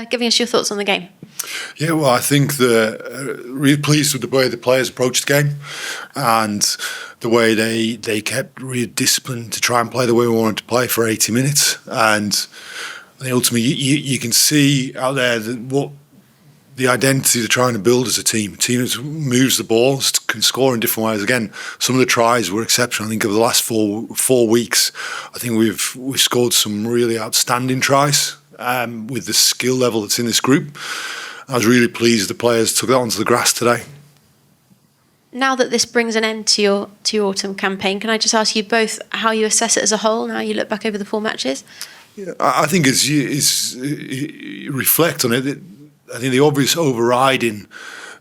giving us your thoughts on the game. Yeah, well, I think really pleased with the way the players approached the game and the way they kept really disciplined to try and play the way we wanted to play for 80 minutes. And I think ultimately you can see out there what the identity they're trying to build as a team. A team that moves the ball, can score in different ways. Again, some of the tries were exceptional. I think over the last four weeks, I think we've scored some really outstanding tries with the skill level that's in this group. I was really pleased the players took that onto the grass today. Now that this brings an end to your autumn campaign, can I just ask you both how you assess it as a whole now you look back over the 4 matches? Yeah, I think as you reflect on it, I think the obvious overriding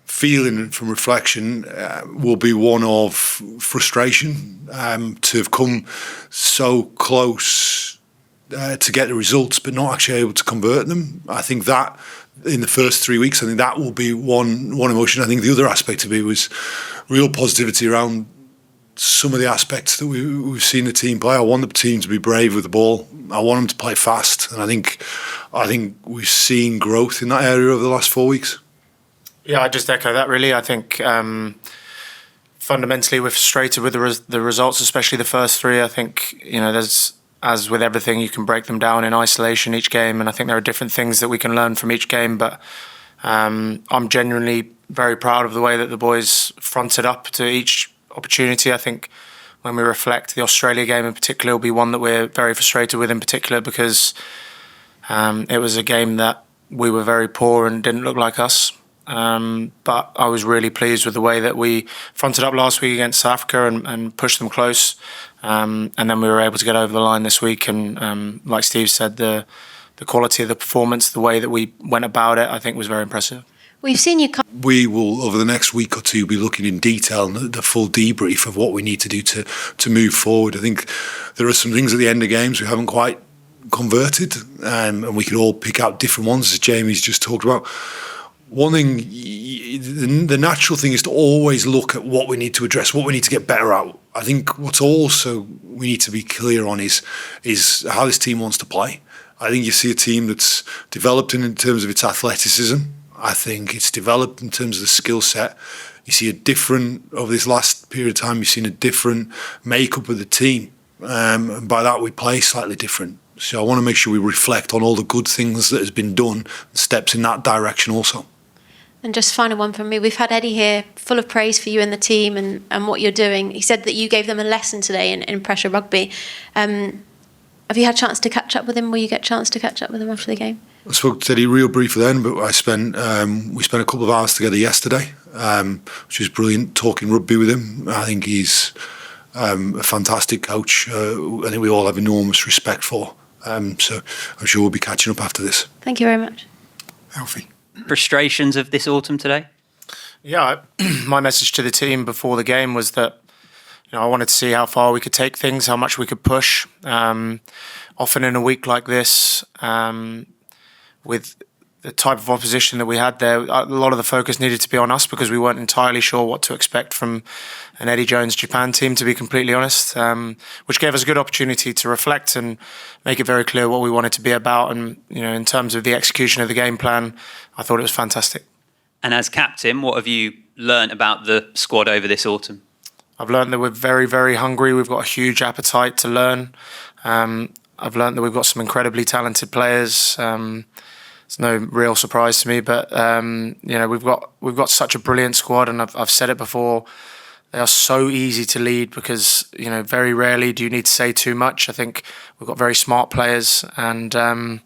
feeling from reflection will be one of frustration to have come so close to get the results but not actually able to convert them. I think that in the first 3 weeks, I think that will be one emotion. I think the other aspect of it was real positivity around some of the aspects that we've seen the team play. I want the team to be brave with the ball. I want them to play fast, and I think we've seen growth in that area over the last 4 weeks. Yeah, I just echo that. Really, I think fundamentally we're frustrated with the results, especially the first 3. I think there's, as with everything, you can break them down in isolation each game, and I think there are different things that we can learn from each game. But I'm genuinely very proud of the way that the boys fronted up to each opportunity. I think when we reflect, the Australia game in particular will be one that we're very frustrated with in particular because it was a game that we were very poor and didn't look like us. But I was really pleased with the way that we fronted up last week against South Africa and pushed them close. And then we were able to get over the line this week. And like Steve said, the quality of the performance, the way that we went about it, I think was very impressive. We've seen you. We will, over the next week or two, be looking in detail on the full debrief of what we need to do to move forward. I think there are some things at the end of games we haven't quite converted, and we can all pick out different ones, as Jamie's just talked about. One thing, the natural thing is to always look at what we need to address, what we need to get better at. I think what's also we need to be clear on is how this team wants to play. I think you see a team that's developed in terms of its athleticism. I think it's developed in terms of the skill set. You see over this last period of time, you've seen a different makeup of the team. And by that, we play slightly different. So I want to make sure we reflect on all the good things that has been done, steps in that direction also. And just final one from me. We've had Eddie here full of praise for you and the team and what you're doing. He said that you gave them a lesson today in pressure rugby. Have you had a chance to catch up with him? Will you get a chance to catch up with him after the game? I spoke to Eddie real briefly then, but we spent a couple of hours together yesterday, which was brilliant, talking rugby with him. I think he's a fantastic coach. I think we all have enormous respect for. So I'm sure we'll be catching up after this. Thank you very much. Alfie. Frustrations of this autumn today? Yeah, my message to the team before the game was that I wanted to see how far we could take things, how much we could push. Often in a week like this, with the type of opposition that we had there, a lot of the focus needed to be on us because we weren't entirely sure what to expect from an Eddie Jones Japan team, to be completely honest, which gave us a good opportunity to reflect and make it very clear what we wanted to be about. And in terms of the execution of the game plan, I thought it was fantastic. And as captain, what have you learnt about the squad over this autumn? I've learned that we're very, very hungry. We've got a huge appetite to learn. I've learned that we've got some incredibly talented players. It's no real surprise to me, but we've got such a brilliant squad, and I've said it before. They are so easy to lead because very rarely do you need to say too much. I think we've got very smart players, and the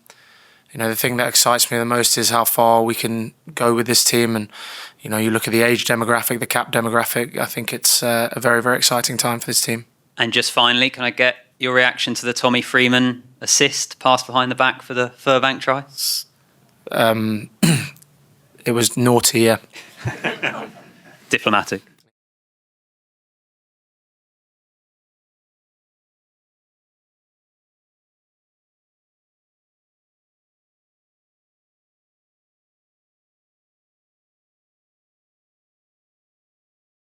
thing that excites me the most is how far we can go with this team. And you look at the age demographic, the cap demographic. I think it's a very, very exciting time for this team. And just finally, can I get your reaction to the Tommy Freeman assist, pass behind the back for the Furbank try? It was naughty, yeah. Diplomatic.